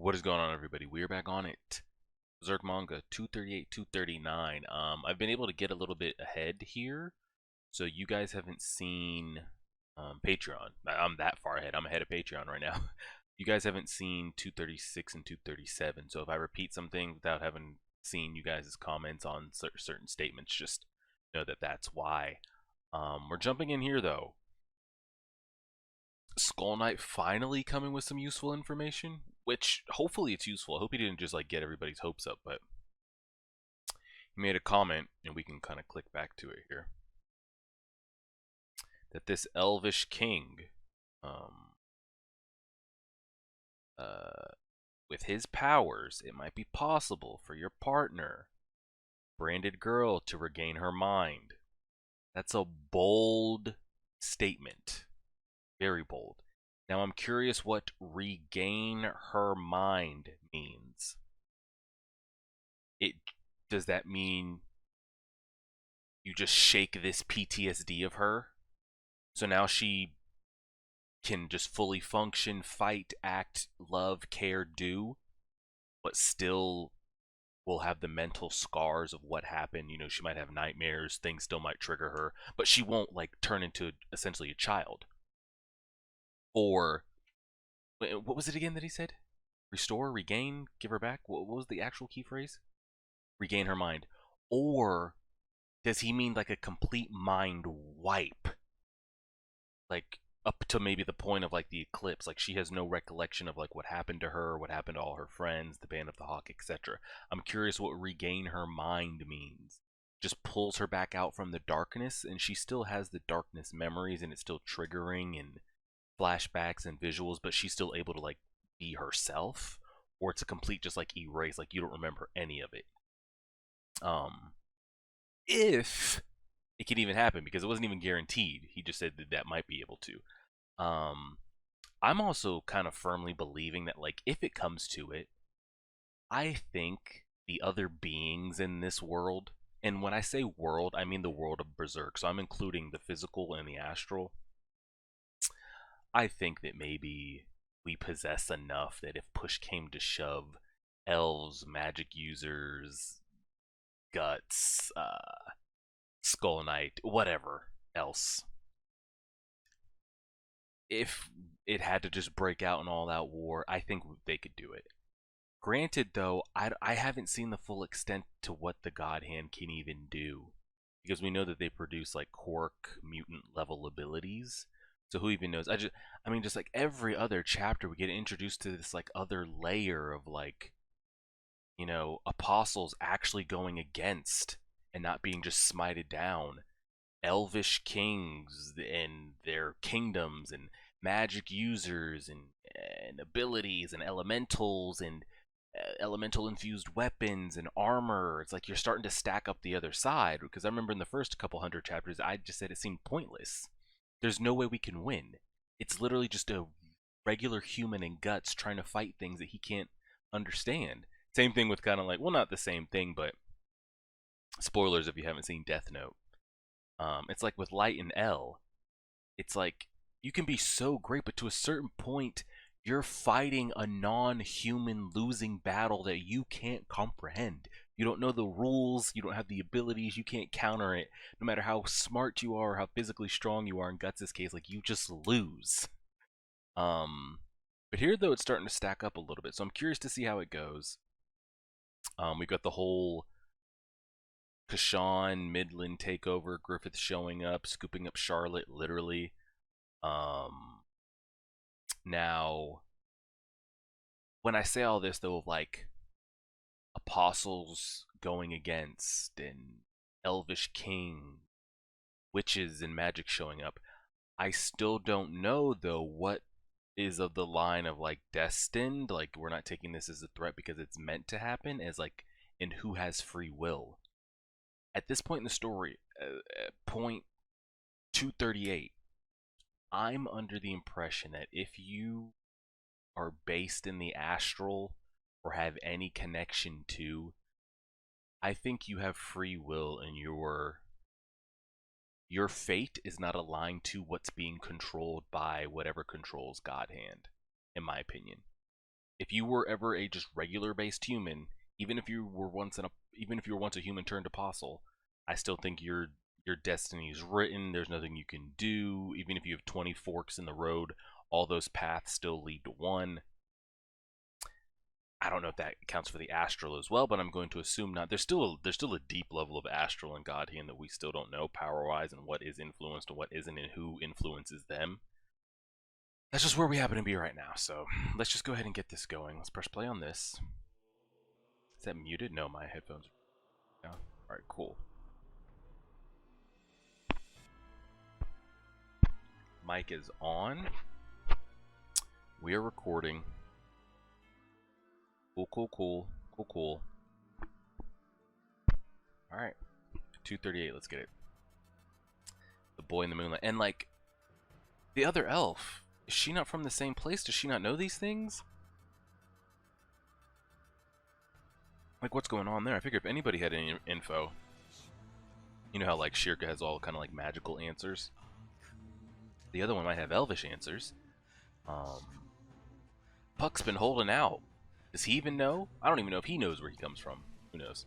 What is going on, everybody? We're back on it. Berserk manga 238, 239. I've been able to get a little bit ahead here, so you guys haven't seen Patreon. I'm that far ahead. I'm ahead of Patreon right now. You guys haven't seen 236 and 237, so if I repeat something without having seen you guys' comments on certain statements, just know that that's why. We're jumping in here though. Skull Knight finally coming with some useful information, which hopefully it's useful. I hope he didn't just like get everybody's hopes up, but he made a comment, and we can kind of click back to it here, that this elvish king, um, uh, with his powers, it might be possible for your partner, branded girl, to regain her mind. That's a bold statement. Very bold. Now I'm curious what regain her mind means. It Does that mean you just shake this PTSD of her? So now she can just fully function, fight, act, love, care, do, but still will have the mental scars of what happened. You know, she might have nightmares, things still might trigger her, but she won't like turn into essentially a child. Or what was it again that he said? Restore, regain, give her back? What was the actual key phrase? Regain her mind. Or does he mean like a complete mind wipe? Like up to maybe the point of like the eclipse, like she has no recollection of like what happened to her, what happened to all her friends, the band of the hawk, etc. I'm curious what regain her mind means. Just pulls her back out from the darkness, and she still has the darkness memories, and it's still triggering and flashbacks and visuals, but she's still able to like be herself, or it's a complete just like erase, like you don't remember any of it. Um, if it can even happen, because it wasn't even guaranteed. He just said that that might be able to. Um, I'm also kind of firmly believing that, like, if it comes to it, I think the other beings in this world, and when I say world, I mean the world of Berserk, so I'm including the physical and the astral. I think that maybe we possess enough that if push came to shove, elves, magic users, guts, Skull Knight, whatever else, if it had to just break out in all out war, I think they could do it. Granted, though, I haven't seen the full extent to what the God Hand can even do, because we know that they produce like Quark mutant level abilities. So who even knows? I mean, just like every other chapter, we get introduced to this like other layer of like, apostles actually going against and not being just smited down. Elvish kings and their kingdoms, and magic users, and abilities, and elementals, and elemental infused weapons and armor. It's like you're starting to stack up the other side, because I remember in the first couple hundred chapters I just said it seemed pointless. There's no way we can win. It's literally just a regular human in guts trying to fight things that he can't understand. Same thing with kind of like, well, not the same thing, but spoilers if you haven't seen Death Note. It's like with Light and L. It's like you can be so great, but to a certain point, you're fighting a non-human losing battle that you can't comprehend. You don't know the rules, you don't have the abilities, you can't counter it. No matter how smart you are, how physically strong you are, in Guts' case, like you just lose. Um, but here though, it's starting to stack up a little bit, so I'm curious to see how it goes. We've got the whole Kashawn Midland takeover, Griffith showing up, scooping up Charlotte, literally. Um, Now, when I say all this though, of like apostles going against, and elvish king, witches and magic showing up, I still don't know though what is of the line of like destined, like we're not taking this as a threat because it's meant to happen, as like, and who has free will. At this point in the story, point 238, I'm under the impression that if you are based in the astral or have any connection to, I think you have free will, and your fate is not aligned to what's being controlled by whatever controls God Hand, in my opinion. If you were ever a just regular based human, even if you were once a human turned apostle, I still think your destiny is written. There's nothing you can do. Even if you have 20 forks in the road, all those paths still lead to one. I don't know if that counts for the astral as well, but I'm going to assume not. There's still a deep level of astral and Godhead that we still don't know power wise, and what is influenced and what isn't, and who influences them. That's just where we happen to be right now. So let's just go ahead and get this going. Let's press play on this. Is that muted? No, my headphones. No. All right, cool. Mic is on. We are recording. Cool, cool, cool, cool, cool. All right, 2:38. Let's get it. The boy in the moonlight, and like the other elf. Is she not from the same place? Does she not know these things? Like, what's going on there? I figure if anybody had any info, you know how like Shirka has all kind of like magical answers. The other one might have elvish answers. Puck's been holding out. Does he even know? I don't even know if he knows where he comes from. Who knows?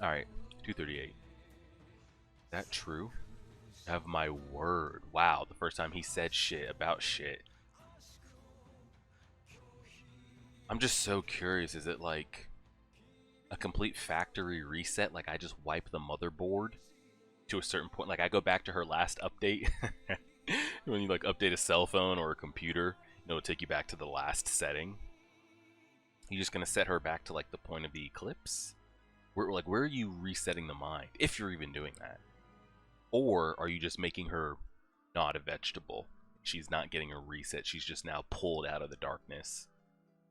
All right, 2:38. Is that true? Have my word. Wow, the first time he said shit about shit. I'm just so curious. Is it like a complete factory reset? Like I just wipe the motherboard to a certain point? Like I go back to her last update. When you like update a cell phone or a computer, it'll take you back to the last setting. You just gonna set her back to like the point of the eclipse? Where are you resetting the mind? If you're even doing that. Or are you just making her not a vegetable? She's not getting a reset. She's just now pulled out of the darkness.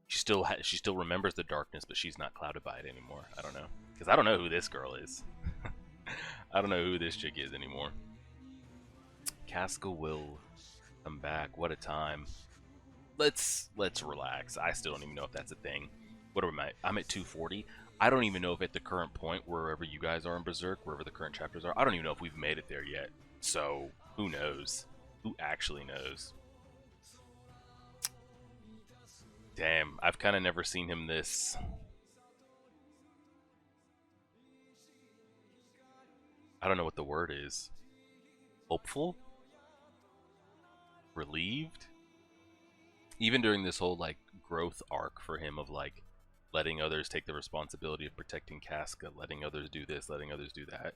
She still remembers the darkness, but she's not clouded by it anymore. I don't know, because I don't know who this girl is. I don't know who this chick is anymore. Casca will come back. What a time. Let's relax. I still don't even know if that's a thing. What am I? I'm at 240. I don't even know if at the current point, wherever you guys are in Berserk, wherever the current chapters are, I don't even know if we've made it there yet. So, who knows? Who actually knows? Damn, I've kind of never seen him this. I don't know what the word is. Hopeful? Relieved? Even during this whole, like, growth arc for him of, like, letting others take the responsibility of protecting Casca, letting others do this, letting others do that.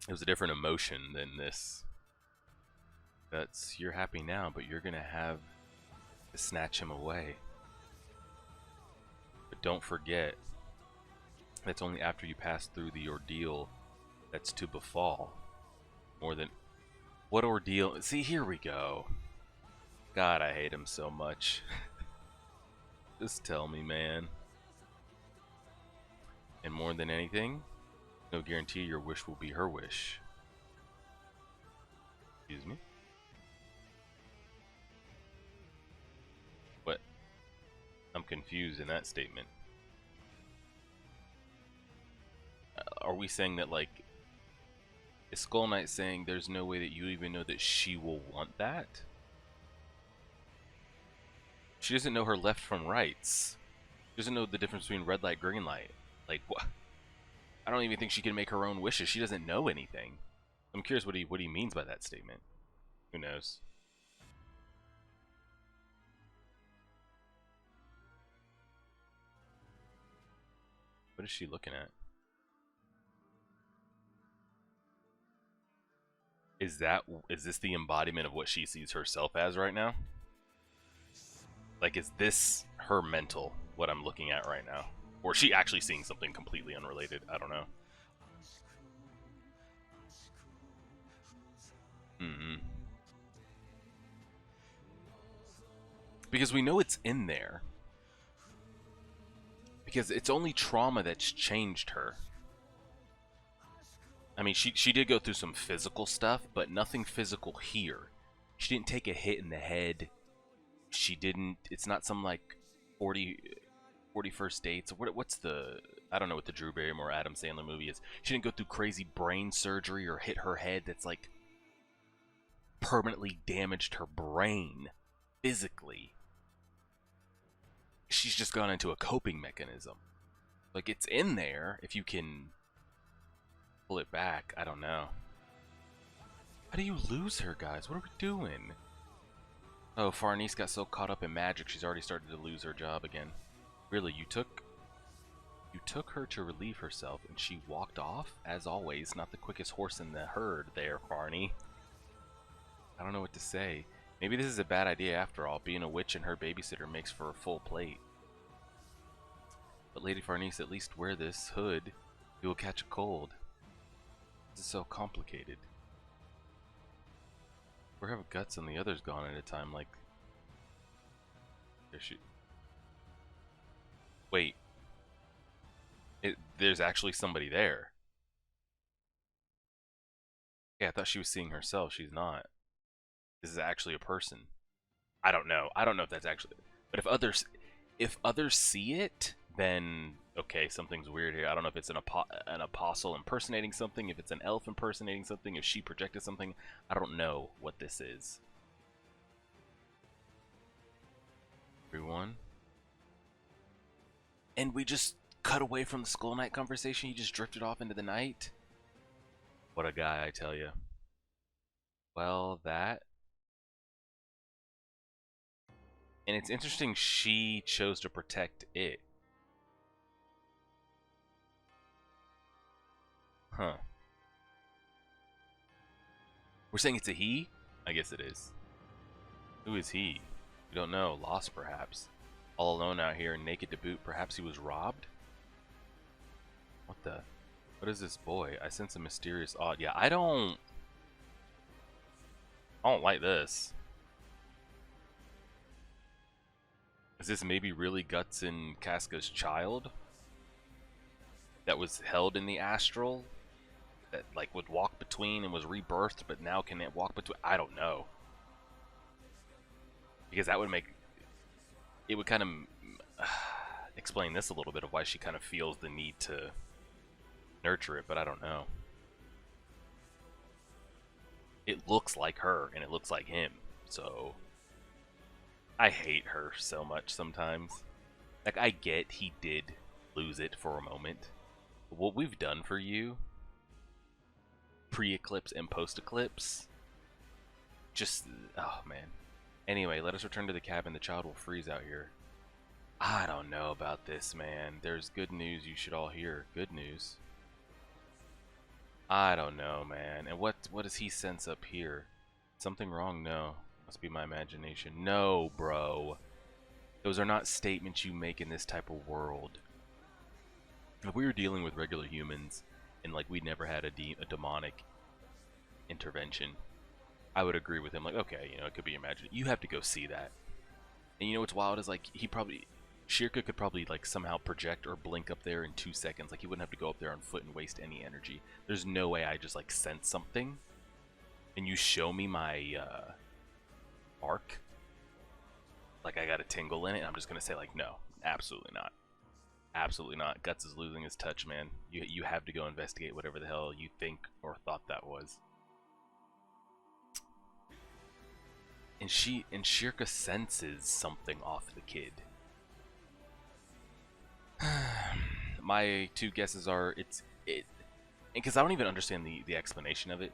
It was a different emotion than this. That's, you're happy now, but you're gonna have to snatch him away. But don't forget, that's only after you pass through the ordeal that's to befall. More than... What ordeal? See, here we go. God, I hate him so much. Just tell me, man. And more than anything, no guarantee your wish will be her wish. Excuse me? What? I'm confused in that statement. Are we saying that, like, is Skull Knight saying there's no way that you even know that she will want that? She doesn't know her left from rights. She doesn't know the difference between red light, green light. Like, what? I don't even think she can make her own wishes. She doesn't know anything. I'm curious what he means by that statement. Who knows? What is she looking at? Is this the embodiment of what she sees herself as right now? Like, is this her mental, what I'm looking at right now? Or is she actually seeing something completely unrelated? I don't know. Because we know it's in there. Because it's only trauma that's changed her. I mean, she did go through some physical stuff, but nothing physical here. She didn't take a hit in the head. She didn't... It's not some, like, 40 First Dates. What's the... I don't know what the Drew Barrymore Adam Sandler movie is. She didn't go through crazy brain surgery or hit her head that's, like, permanently damaged her brain physically. she's just gone into a coping mechanism. Like, it's in there if you can pull it back. I don't know. How do you lose her, guys? What are we doing? Oh, Farnese got so caught up in magic, she's already started to lose her job again. Really, you took her to relieve herself, and she walked off? As always, not the quickest horse in the herd there, Farney. I don't know what to say. Maybe this is a bad idea after all. Being a witch and her babysitter makes for a full plate. But Lady Farnese, at least wear this hood. You will catch a cold. This is so complicated. We have guts and the other's gone at a time, like... There she... Wait. There's actually somebody there. Yeah, I thought she was seeing herself. She's not. This is actually a person. I don't know. I don't know if that's actually... But if others see it, then... Okay, something's weird here. I don't know if it's an apostle impersonating something, if it's an elf impersonating something, if she projected something. I don't know what this is. Everyone. And we just cut away from the Skull Knight conversation. He just drifted off into the night. What a guy, I tell you. Well, that... And it's interesting she chose to protect it. Huh. We're saying it's a he? I guess it is. Who is he? We don't know. Lost, perhaps. All alone out here, naked to boot. Perhaps he was robbed? What the... What is this boy? I sense a mysterious odd... Yeah, I don't like this. Is this maybe really Guts and Casca's child? That was held in the astral? That like would walk between and was rebirthed, but now can it walk between? I don't know. Because that would make... It would kind of explain this a little bit of why she kind of feels the need to nurture it, but I don't know. It looks like her, and it looks like him, so... I hate her so much sometimes. Like, I get he did lose it for a moment. But what we've done for you, pre-eclipse and post-eclipse, just... Oh, man. Anyway, let us return to the cabin. The child will freeze out here. I don't know about this, man. There's good news you should all hear. Good news. I don't know, man. And what does he sense up here? Something wrong? No. Must be my imagination. No, bro. Those are not statements you make in this type of world. If we were dealing with regular humans, and like we never had a demonic intervention, I would agree with him. Like, okay, you know, it could be imagined. You have to go see that. And you know what's wild is like Shirka could probably like somehow project or blink up there in 2 seconds. Like he wouldn't have to go up there on foot and waste any energy. There's no way I just like sense something, and you show me my mark. Like I got a tingle in it. And I'm just gonna say like, no, absolutely not. Absolutely not. Guts is losing his touch, man. You have to go investigate whatever the hell you think or thought that was. And Shirka senses something off the kid. My two guesses are because I don't even understand the explanation of it,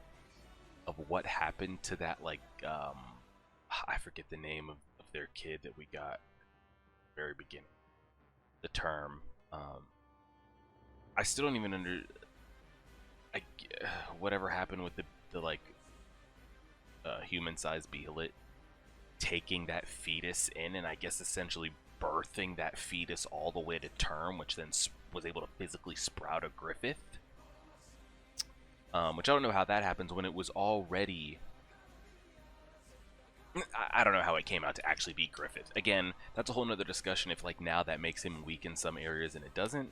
of what happened to that, like I forget the name of their kid that we got at the very beginning. The term. I still don't even whatever happened with the like human-sized behelit taking that fetus in, and I guess essentially birthing that fetus all the way to term, which then was able to physically sprout a Griffith. Which I don't know how that happens when it was already... I don't know how it came out to actually be Griffith. Again, that's a whole nother discussion if like now that makes him weak in some areas and it doesn't.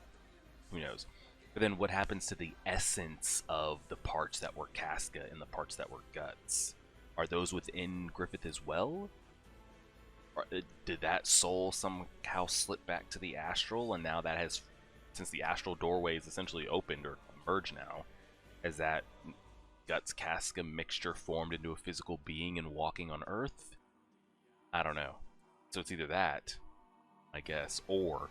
Who knows? But then what happens to the essence of the parts that were Casca and the parts that were Guts? Are those within Griffith as well? Or did that soul somehow slip back to the astral, and now that has, since the astral doorway is essentially opened or emerged now, has that Guts Casca mixture formed into a physical being and walking on Earth? I don't know. So it's either that, I guess, or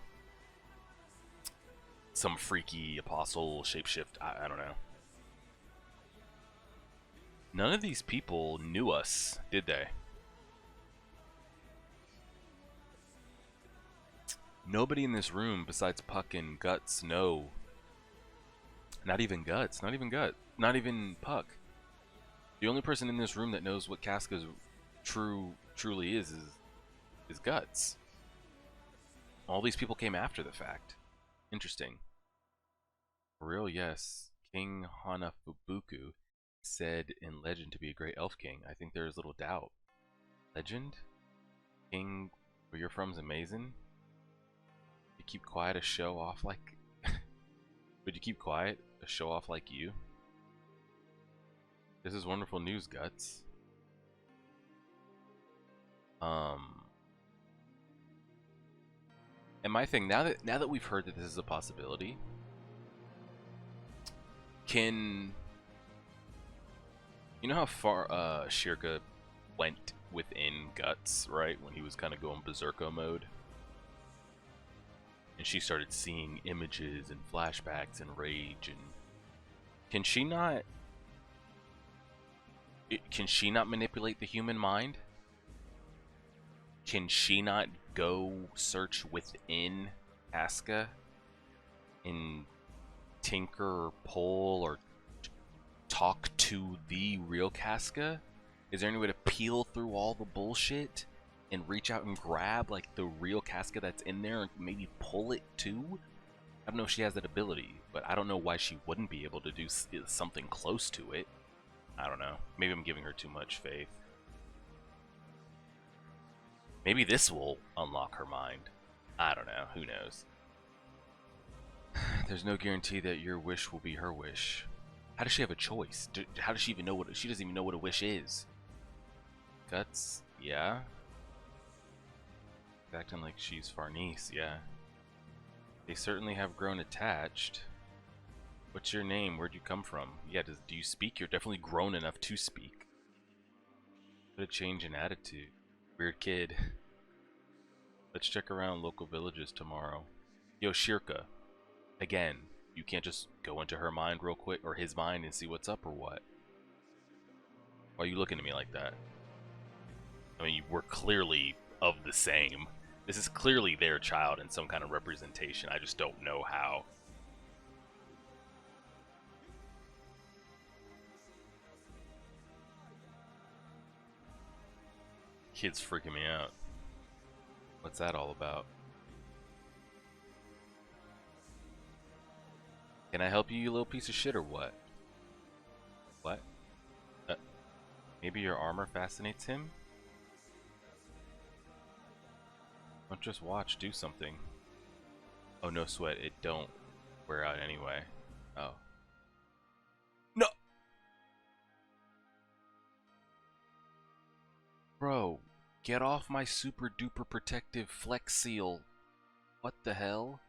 some freaky apostle shapeshift. I don't know. None of these people knew us, did they? Nobody in this room besides Puck and Guts know. Not even Guts. Not even Gut. Not even Puck. The only person in this room that knows what Casca's truly is Guts. All these people came after the fact. Interesting. For real, yes. King Hanafubuku said in legend to be a great elf king. I think there is little doubt. Legend? King where you're from is amazing. You keep quiet, a show off like... Would you keep quiet, a show off like you? This is wonderful news, Guts. And my thing, now that we've heard that this is a possibility, can... You know how far Shirka went within Guts, right? When he was kind of going berserko mode? And she started seeing images and flashbacks and rage, and can she not manipulate the human mind? Can she not go search within Casca and tinker or pull or talk to the real Casca? Is there any way to peel through all the bullshit and reach out and grab like the real Casca that's in there and maybe pull it too? I don't know if she has that ability, but I don't know why she wouldn't be able to do something close to it. I don't know. Maybe I'm giving her too much faith. Maybe this will unlock her mind. I don't know. Who knows? There's no guarantee that your wish will be her wish. How does she have a choice? How does she even know what... She doesn't even know what a wish is. Guts? Yeah. Acting like she's Farnese, yeah. They certainly have grown attached. What's your name? Where'd you come from? Yeah, do you speak? You're definitely grown enough to speak. What a change in attitude. Weird kid. Let's check around local villages tomorrow. Yo, Shirka. Again, you can't just go into her mind real quick, or his mind, and see what's up, or what? Why are you looking at me like that? I mean, we're clearly of the same. This is clearly their child in some kind of representation. I just don't know how. Kid's freaking me out. What's that all about? Can I help you, you little piece of shit, or what? What? Maybe your armor fascinates him? Don't just watch, do something. Oh, no sweat, it don't wear out anyway. Oh. No! Bro, get off my super duper protective flex seal. What the hell?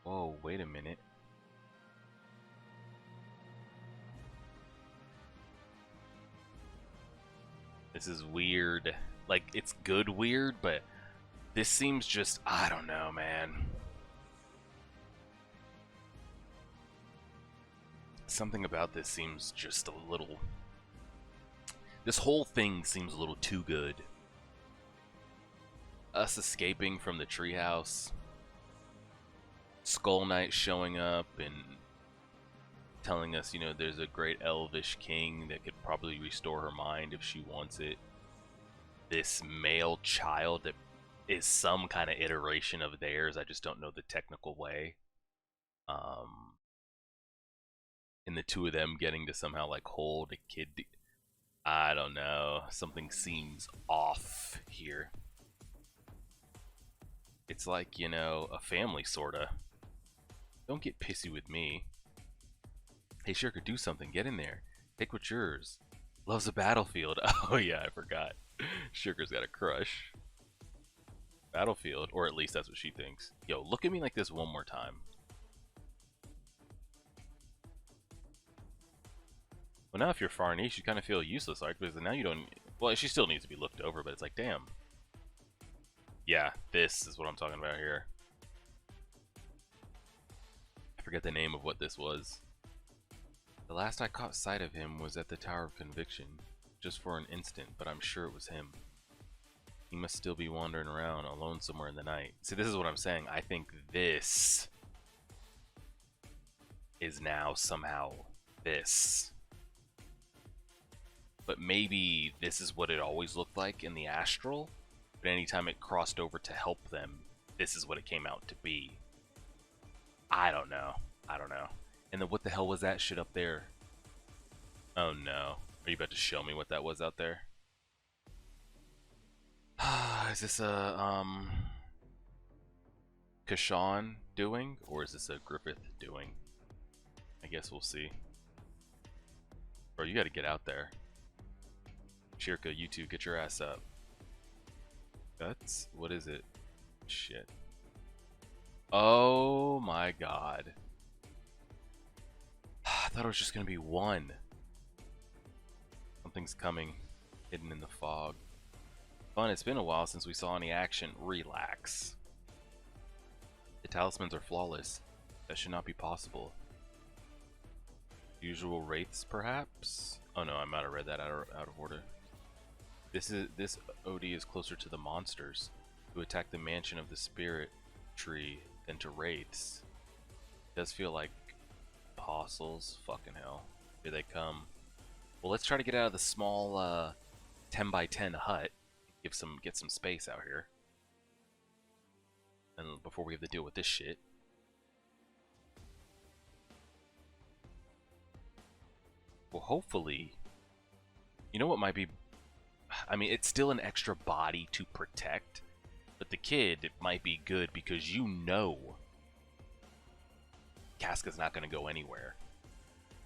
Whoa, wait a minute. This is weird. Like, it's good weird, but this seems just... I don't know, man. Something about this seems just a little... This whole thing seems a little too good. Us escaping from the treehouse. Skull Knight showing up and telling us, you know, there's a great elvish king that could probably restore her mind if she wants it. This male child that is some kind of iteration of theirs. I just don't know the technical way. And the two of them getting to somehow like hold a kid. I don't know. Something seems off here. It's like, you know, a family sorta. Don't get pissy with me. Hey, Shirka, do something. Get in there. Take what's yours. Loves a battlefield. Oh, yeah, I forgot. Shirka's got a crush. Battlefield, or at least that's what she thinks. Yo, look at me like this one more time. Well, now if you're Farnese, you kind of feel useless, like, because now you don't... Well, she still needs to be looked over, but it's like, damn. Yeah, this is what I'm talking about here. I forget the name of what this was. The last I caught sight of him was at the Tower of Conviction, just for an instant, but I'm sure it was him. He must still be wandering around alone somewhere in the night. See, this is what I'm saying. I think this is now somehow this. But maybe this is what it always looked like in the astral, but anytime it crossed over to help them, this is what it came out to be. I don't know. I don't know. And then what the hell was that shit up there? Oh no. Are you about to show me what that was out there? Is this a, Kashawn doing? Or is this a Griffith doing? I guess we'll see. Bro, you gotta get out there. Shirka, you two, get your ass up. Guts? What is it? Shit. Oh my god. I thought it was just gonna be one. Something's coming, hidden in the fog. Fun, it's been a while since we saw any action. Relax. The talismans are flawless. That should not be possible. Usual wraiths, perhaps? Oh no, I might have read that out of order. This OD is closer to the monsters who attack the mansion of the spirit tree than to wraiths. It does feel like apostles. Fucking hell. Here they come. Well, let's try to get out of the small 10 by 10 hut. Get some space out here. And before we have to deal with this shit. Well, hopefully, you know what might be, I mean, it's still an extra body to protect, but the kid might be good because you know Casca's not going to go anywhere.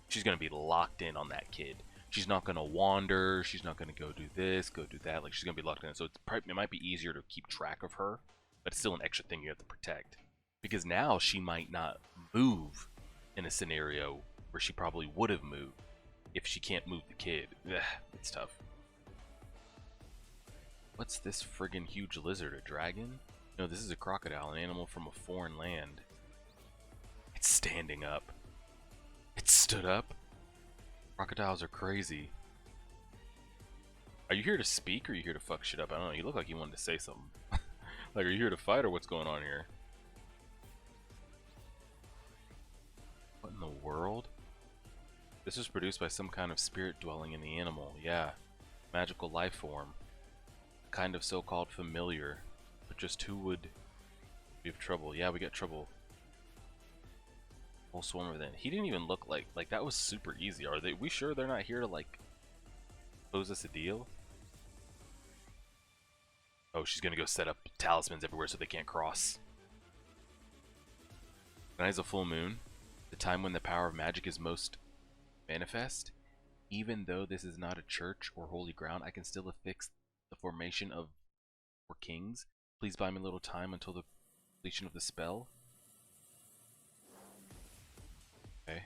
She's going to be locked in on that kid. She's not going to wander. She's not going to go do this, go do that. Like, she's going to be locked in. So it might be easier to keep track of her, but it's still an extra thing you have to protect. Because now she might not move in a scenario where she probably would have moved if she can't move the kid. Ugh, it's tough. What's this friggin' huge lizard? A dragon? No, this is a crocodile, an animal from a foreign land. It's standing up. It stood up. Crocodiles are crazy. Are you here to speak or are you here to fuck shit up? I don't know. You look like you wanted to say something. Like, are you here to fight or what's going on here? What in the world? This was produced by some kind of spirit dwelling in the animal. Yeah. Magical life form. A kind of so-called familiar. But just who would... We have trouble. Yeah, we got trouble. Whole swarm of them. He didn't even look like that was super easy. Are we sure they're not here to like pose us a deal? Oh, she's gonna go set up talismans everywhere so they can't cross. Tonight is a full moon, the time when the power of magic is most manifest. Even though this is not a church or holy ground, I can still affix the formation of 4 kings. Please buy me a little time until the completion of the spell. Okay.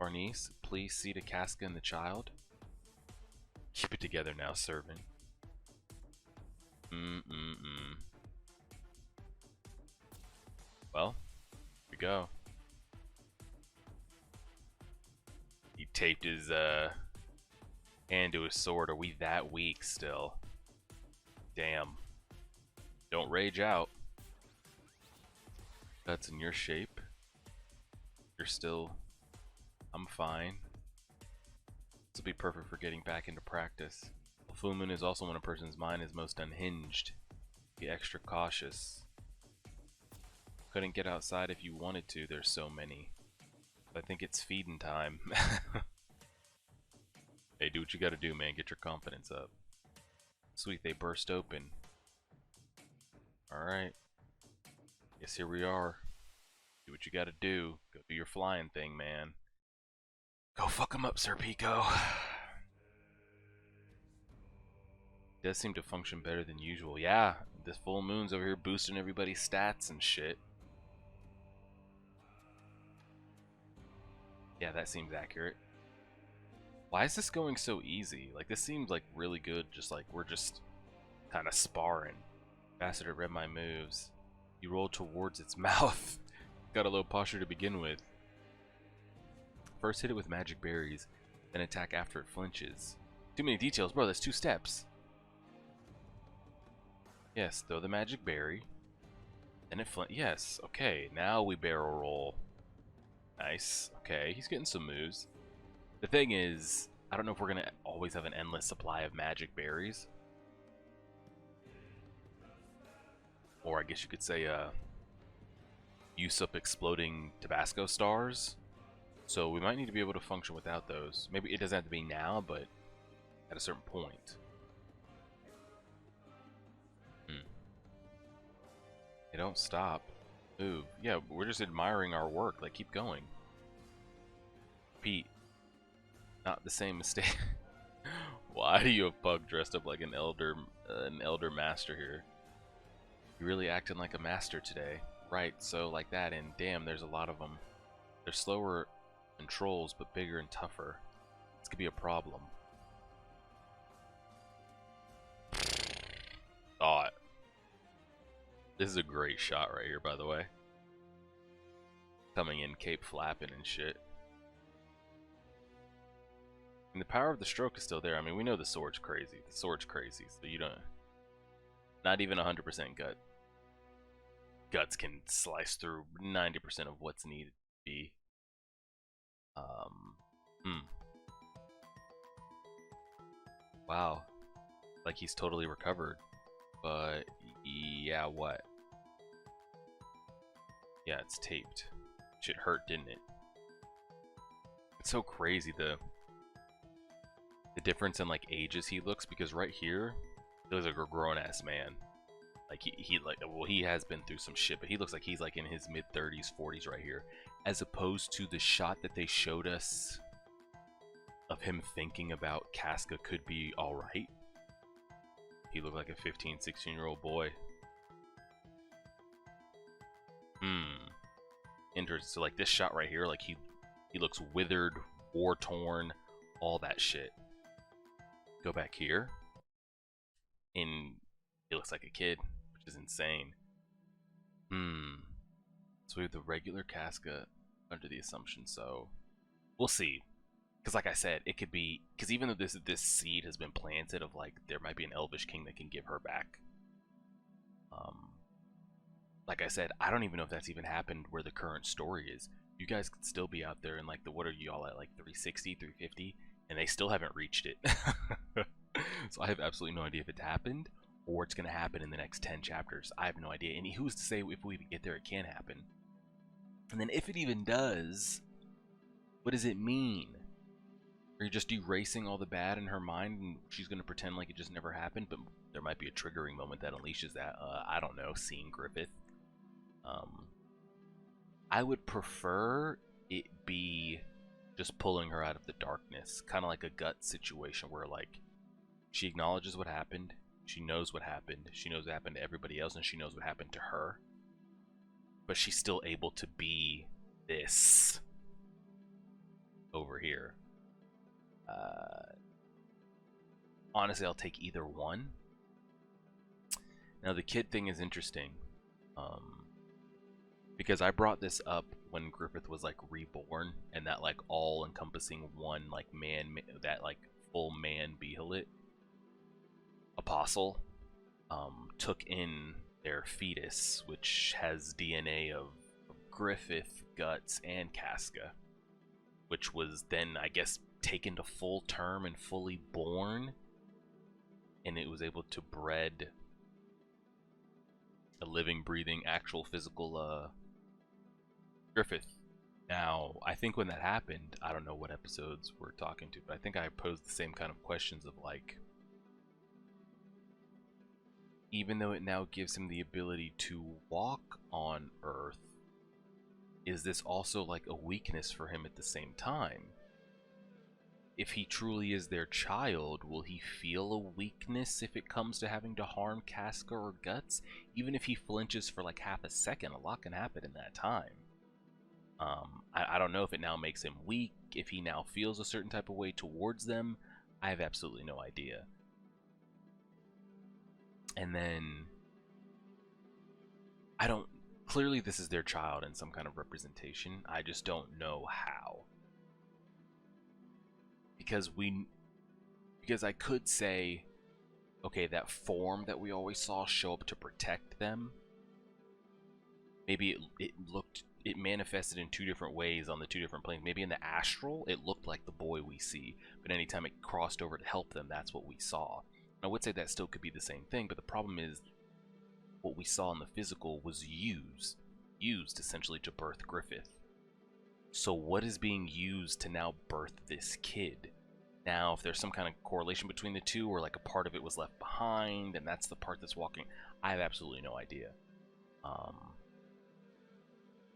Barnice, please see to Casca and the child. Keep it together now, servant. Well, here we go. He taped his hand to his sword. Are we that weak still? Damn. Don't rage out. That's in your shape. You're still... I'm fine. This will be perfect for getting back into practice. The full moon is also when a person's mind is most unhinged. Be extra cautious. Couldn't get outside if you wanted to, there's so many. I think it's feeding time. Hey, do what you gotta do, man. Get your confidence up. Sweet, they burst open. Alright. Guess here we are. Do what you gotta do. Go do your flying thing, man. Go fuck him up, Sir Pico. Does seem to function better than usual. Yeah, this full moon's over here boosting everybody's stats and shit. Yeah, that seems accurate. Why is this going so easy? Like, this seems like really good, just like we're just kind of sparring. Ambassador read my moves. You rolled towards its mouth. Got a low posture to begin with. First hit it with magic berries, then attack after it flinches. Too many details, bro, that's 2 steps. Yes, throw the magic berry. Then it yes, okay, now we barrel roll. Nice, okay, he's getting some moves. The thing is, I don't know if we're gonna always have an endless supply of magic berries. Or I guess you could say, use up exploding Tabasco stars. So we might need to be able to function without those. Maybe it doesn't have to be now, but at a certain point. They don't stop. Move. Yeah, we're just admiring our work. Like, keep going. Pete. Not the same mistake. Why do you have Pug dressed up like an elder master here? You really acting like a master today. Right, so like that, and damn, there's a lot of them. They're slower than trolls, but bigger and tougher. This could be a problem. Thought. This is a great shot right here, by the way. Coming in, cape flapping and shit. And the power of the stroke is still there. I mean, we know the sword's crazy. The sword's crazy, so you don't... Not even 100% gut. Guts can slice through 90% of what's needed to be. Wow. Like he's totally recovered. But, yeah, what? Yeah, it's taped. Shit hurt, didn't it? It's so crazy, the difference in, like, ages he looks, because right here, he looks like a grown-ass man. Like, he has been through some shit, but he looks like he's, like, in his mid-30s, 40s right here. As opposed to the shot that they showed us of him thinking about Casca could be alright. He looked like a 15, 16-year-old boy. Interesting. So, like, this shot right here, like, he looks withered, war-torn, all that shit. Go back here, and he looks like a kid, which is insane. So we have the regular Casca under the assumption, so we'll see. Because like I said, it could be, because even though this seed has been planted of, like, there might be an Elvish king that can give her back. Like I said, I don't even know if that's even happened where the current story is. You guys could still be out there in, like, what are you all at, like 360, 350, and they still haven't reached it. So I have absolutely no idea if it's happened or it's going to happen in the next 10 chapters. I have no idea. And who's to say if we even get there, it can happen. And then if it even does, what does it mean? Are you just erasing all the bad in her mind and she's going to pretend like it just never happened? But there might be a triggering moment that unleashes that. I don't know, seeing Griffith. I would prefer it be just pulling her out of the darkness. Kind of like a gut situation where, like, she acknowledges what happened. She knows what happened. She knows what happened to everybody else, and she knows what happened to her. But she's still able to be this over here. Honestly, I'll take either one. Now, the kid thing is interesting. Because I brought this up when Griffith was, like, reborn, and that, like, all-encompassing one, like, man, that, like, full man Behelit apostle took in their fetus, which has DNA of Griffith, Guts, and Casca, which was then, I guess, taken to full term and fully born, and it was able to bred a living, breathing, actual physical Griffith. Now, I think when that happened, I don't know what episodes we're talking to, but I think I posed the same kind of questions of, like, even though it now gives him the ability to walk on Earth, is this also, like, a weakness for him at the same time? If he truly is their child, will he feel a weakness if it comes to having to harm Casca or Guts? Even if he flinches for, like, half a second, a lot can happen in that time. I don't know if it now makes him weak, if he now feels a certain type of way towards them. I have absolutely no idea. And then I don't. Clearly, this is their child in some kind of representation. I just don't know how. Because I could say, okay, that form that we always saw show up to protect them. Maybe it manifested in two different ways on the two different planes. Maybe in the astral, it looked like the boy we see, but anytime it crossed over to help them, that's what we saw. I would say that still could be the same thing, but the problem is what we saw in the physical was used essentially to birth Griffith. So what is being used to now birth this kid? Now, if there's some kind of correlation between the two, or like a part of it was left behind, and that's the part that's walking, I have absolutely no idea.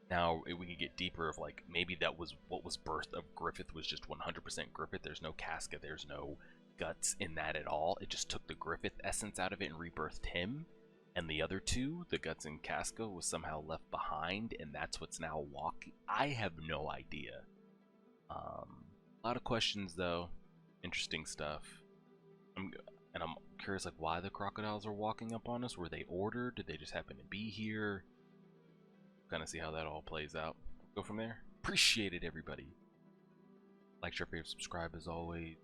Now, we could get deeper of like, maybe that was what was birth of Griffith was just 100% Griffith. There's no Casca, there's no guts in that at all. It just took the Griffith essence out of it and rebirthed him. And the other two, the guts and Casca, was somehow left behind, and that's what's now walking. I have no idea. A lot of questions though. Interesting stuff. I'm curious, like, why the crocodiles are walking up on us. Were they ordered? Did they just happen to be here? Kind of see how that all plays out. Go from there. Appreciate it, everybody. Like, share, favorite, subscribe as always.